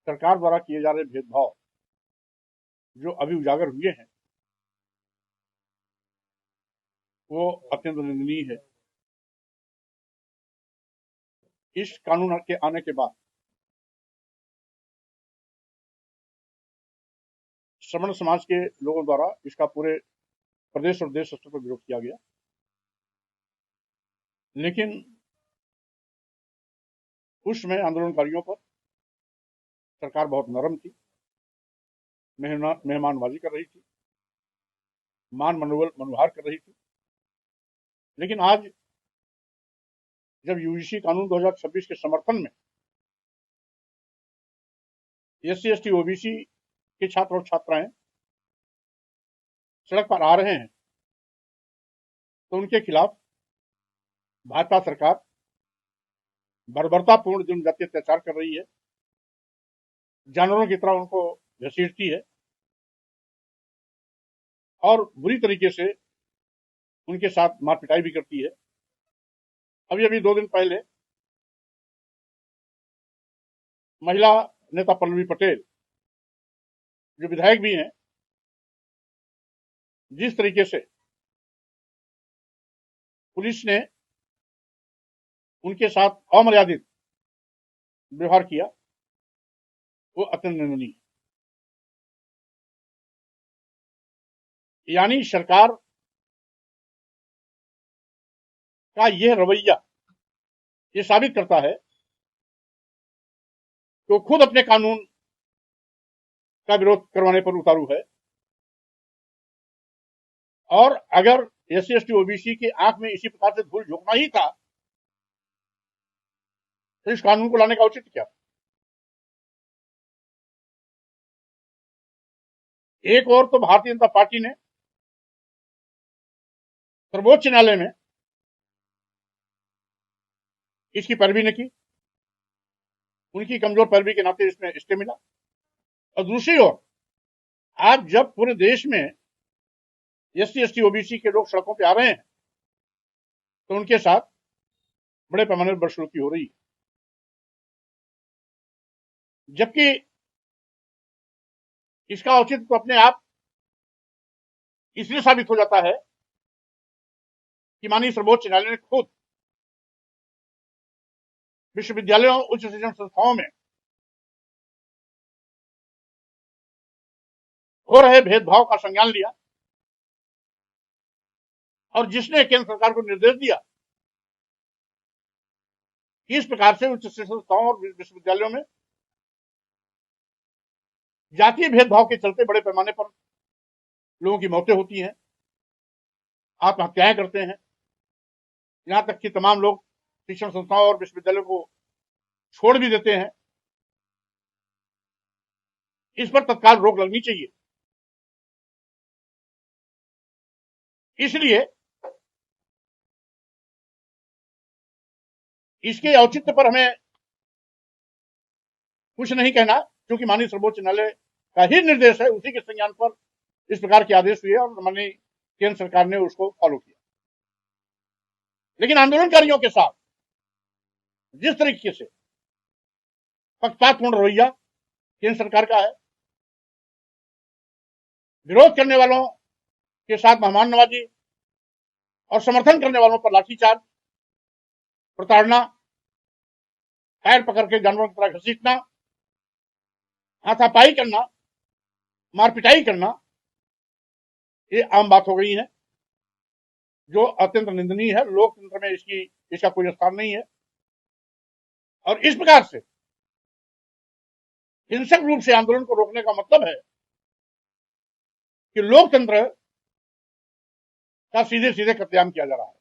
सरकार द्वारा किए जा रहे भेदभाव जो अभी उजागर हुए हैं वो अत्यंत निंदनीय है। इस कानून के आने के बाद श्रमण समाज के लोगों द्वारा इसका पूरे प्रदेश और देश स्तर पर विरोध किया गया, लेकिन उसमें आंदोलनकारियों पर सरकार बहुत नरम थी, मेहमानबाजी कर रही थी, मान मनोहार कर रही थी। लेकिन आज जब यूजीसी कानून 2026 के समर्थन में एससी एसटी ओबीसी के छात्र और छात्राएं सड़क पर आ रहे हैं तो उनके खिलाफ भाजपा सरकार बर्बरतापूर्ण जनजाति अत्याचार कर रही है, जानवरों की तरह उनको घसीटती है और बुरी तरीके से उनके साथ मारपिटाई भी करती है। अभी 2 दिन पहले महिला नेता पल्लवी पटेल जो विधायक भी हैं, जिस तरीके से पुलिस ने उनके साथ अमर्यादित व्यवहार किया वो अत्यंत निंदनीय है। यानी सरकार का यह रवैया ये साबित करता है कि वो खुद अपने कानून का विरोध करवाने पर उतारू है और अगर एससी एसटी ओबीसी की आंख में इसी प्रकार से धूल झोंकना ही था तो इस कानून को लाने का औचित्य क्या था? एक और तो भारतीय जनता पार्टी ने सर्वोच्च न्यायालय में इसकी पैरवी न की, उनकी कमजोर पैरवी के नाते इसमें स्टे मिला। और दूसरी ओर आज जब पूरे देश में एससी एसटी ओबीसी के लोग सड़कों पे आ रहे हैं तो उनके साथ बड़े पैमाने पर बदसलूकी हो रही है, जबकि इसका औचित्य तो अपने आप इसलिए साबित हो जाता है कि माननीय सर्वोच्च न्यायालय ने खुद विश्वविद्यालयों उच्च शिक्षण संस्थाओं में हो रहे भेदभाव का संज्ञान लिया और जिसने केंद्र सरकार को निर्देश दिया कि इस प्रकार से उच्च शिक्षण संस्थाओं और विश्वविद्यालयों में जातीय भेदभाव के चलते बड़े पैमाने पर लोगों की मौतें होती हैं, आत्महत्याएं करते हैं, यहां तक कि तमाम लोग शिक्षण संस्थाओं और विश्वविद्यालयों को छोड़ भी देते हैं। इस पर तत्काल रोक लगनी चाहिए। इसलिए इसके औचित्य पर हमें कुछ नहीं कहना, क्योंकि माननीय सर्वोच्च न्यायालय का ही निर्देश है, उसी के संज्ञान पर इस प्रकार के आदेश हुए और माननीय केंद्र सरकार ने उसको फॉलो किया। लेकिन आंदोलनकारियों के साथ जिस तरीके से पक्षपातपूर्ण रवैया केंद्र सरकार का है, विरोध करने वालों के साथ मेहमान नवाजी और समर्थन करने वालों पर लाठीचार्ज, प्रताड़ना, पैर पकड़ के जानवरों की तरह घसीटना, हाथापाई करना, मारपिटाई करना, ये आम बात हो गई है, जो अत्यंत निंदनीय है। लोकतंत्र में इसका कोई स्थान नहीं है और इस प्रकार से हिंसक रूप से आंदोलन को रोकने का मतलब है कि लोकतंत्र का सीधे सीधे कत्लेआम किया जा रहा है।